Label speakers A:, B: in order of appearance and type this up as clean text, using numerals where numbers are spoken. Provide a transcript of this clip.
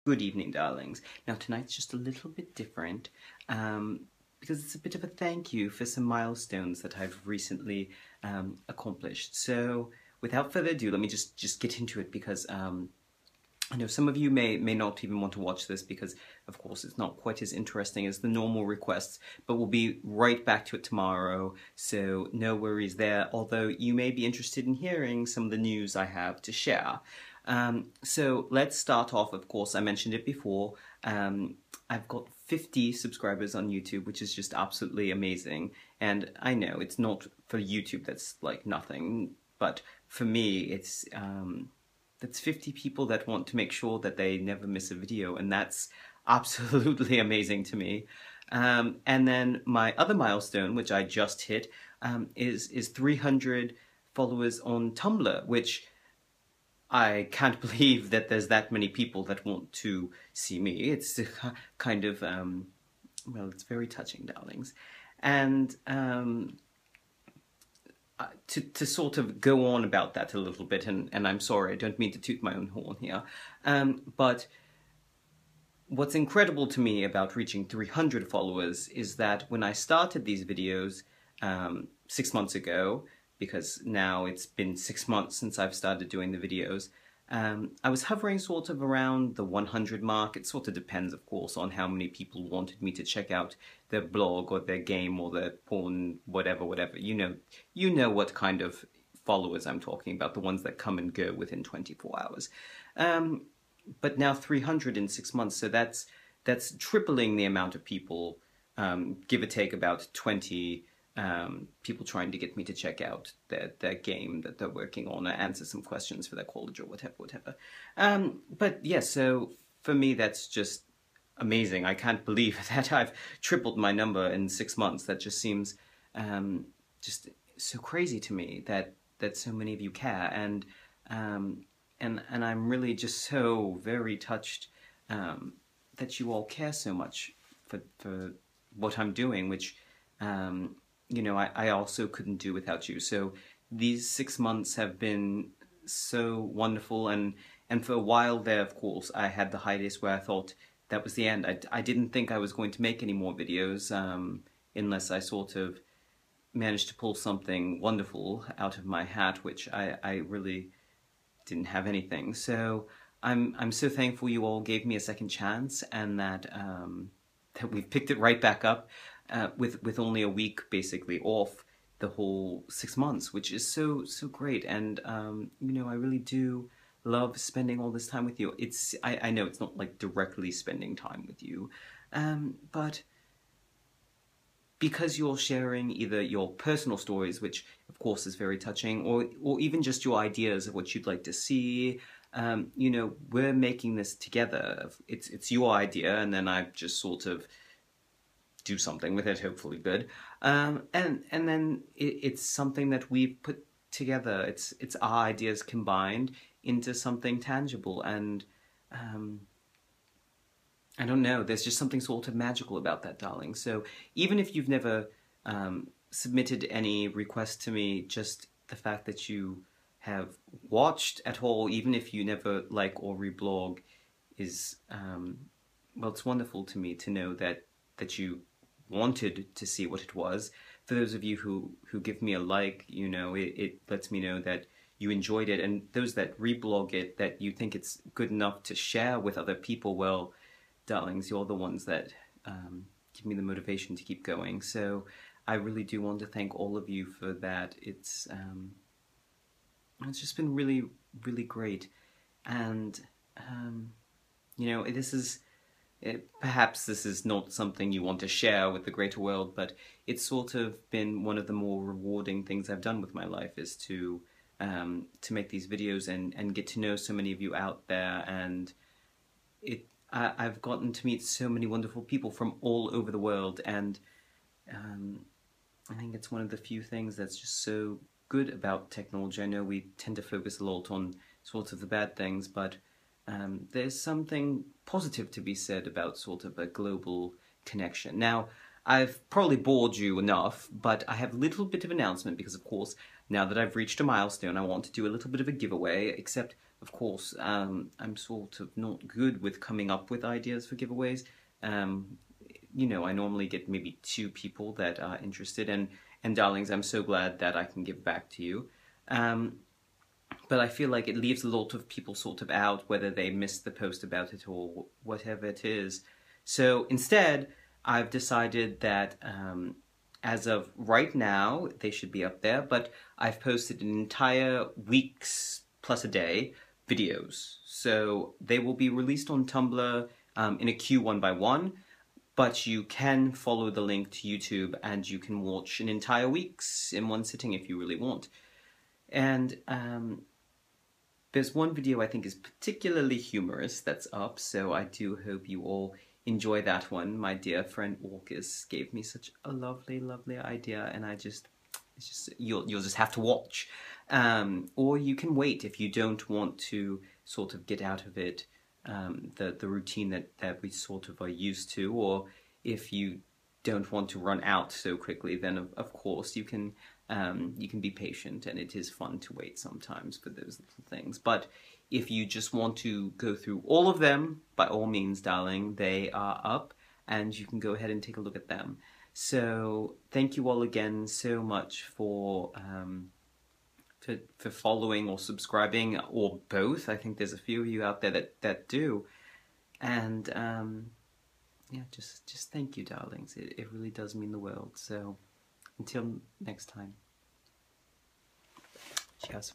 A: Good evening, darlings. Now tonight's just a little bit different because it's a bit of a thank you for some milestones that I've recently accomplished. So without further ado, let me just get into it because I know some of you may not even want to watch this because, of course, it's not quite as interesting as the normal requests, but we'll be right back to it tomorrow, so no worries there, although you may be interested in hearing some of the news I have to share. So let's start off, of course, I mentioned it before, I've got 50 subscribers on YouTube, which is just absolutely amazing, and I know it's not for YouTube that's like nothing, but for me it's that's 50 people that want to make sure that they never miss a video, and that's absolutely amazing to me. And then my other milestone, which I just hit, is 300 followers on Tumblr, which I can't believe that there's that many people that want to see me. It's kind of, well, it's very touching, darlings. And to sort of go on about that a little bit, and I'm sorry, I don't mean to toot my own horn here, but what's incredible to me about reaching 300 followers is that when I started these videos 6 months ago, because now it's been 6 months since I've started doing the videos, I was hovering sort of around the 100 mark. It sort of depends, of course, on how many people wanted me to check out their blog or their game or their porn, whatever. You know what kind of followers I'm talking about, the ones that come and go within 24 hours. But now 300 in 6 months, so that's tripling the amount of people, give or take about 20 people trying to get me to check out their game that they're working on or answer some questions for their college or whatever. But yeah, so for me that's just amazing. I can't believe that I've tripled my number in 6 months. That just seems just so crazy to me that so many of you care, and I'm really just so very touched that you all care so much for what I'm doing, which you know, I also couldn't do without you. So these 6 months have been so wonderful, and for a while there, of course, I had the hiatus where I thought that was the end. I didn't think I was going to make any more videos unless I sort of managed to pull something wonderful out of my hat, which I really didn't have anything. So I'm so thankful you all gave me a second chance, and that we've picked it right back up. With only a week basically off the whole 6 months, which is so great, and you know, I really do love spending all this time with you. I know it's not like directly spending time with you, but because you're sharing either your personal stories, which of course is very touching, or even just your ideas of what you'd like to see. You know, we're making this together. It's your idea, and then I just sort of do something with it, hopefully good, and then it's something that we've put together. It's our ideas combined into something tangible, and I don't know, there's just something sort of magical about that, darling. So even if you've never submitted any requests to me, just the fact that you have watched at all, even if you never like or reblog, is well, it's wonderful to me to know that you wanted to see what it was. For those of you who give me a like, you know, it lets me know that you enjoyed it, and those that reblog it, that you think it's good enough to share with other people, well, darlings, you're the ones that give me the motivation to keep going. So I really do want to thank all of you for that. It's just been really great, and you know, perhaps this is not something you want to share with the greater world, but it's sort of been one of the more rewarding things I've done with my life, is to make these videos and get to know so many of you out there, and I've gotten to meet so many wonderful people from all over the world, and I think it's one of the few things that's just so good about technology. I know we tend to focus a lot on sort of the bad things, but there's something positive to be said about sort of a global connection. Now, I've probably bored you enough, but I have a little bit of announcement because, of course, now that I've reached a milestone, I want to do a little bit of a giveaway, except of course, I'm sort of not good with coming up with ideas for giveaways. Um, you know, I normally get maybe 2 people that are interested, and darlings, I'm so glad that I can give back to you. Um, but I feel like it leaves a lot of people sort of out, whether they missed the post about it or whatever it is. So instead, I've decided that as of right now, they should be up there, but I've posted an entire week's plus a day videos. So they will be released on Tumblr in a queue one by one, but you can follow the link to YouTube and you can watch an entire week's in one sitting if you really want. And there's one video I think is particularly humorous that's up, so I do hope you all enjoy that one. My dear friend Orcus gave me such a lovely, lovely idea, and it's just you'll just have to watch, or you can wait if you don't want to sort of get out of it the routine that we sort of are used to, or if you don't want to run out so quickly, then of course you can be patient, and it is fun to wait sometimes for those little things. But if you just want to go through all of them, by all means, darling, they are up, and you can go ahead and take a look at them. So thank you all again so much for following or subscribing, or both. I think there's a few of you out there that do. And yeah, just thank you, darlings. It really does mean the world. So until next time. Cheers.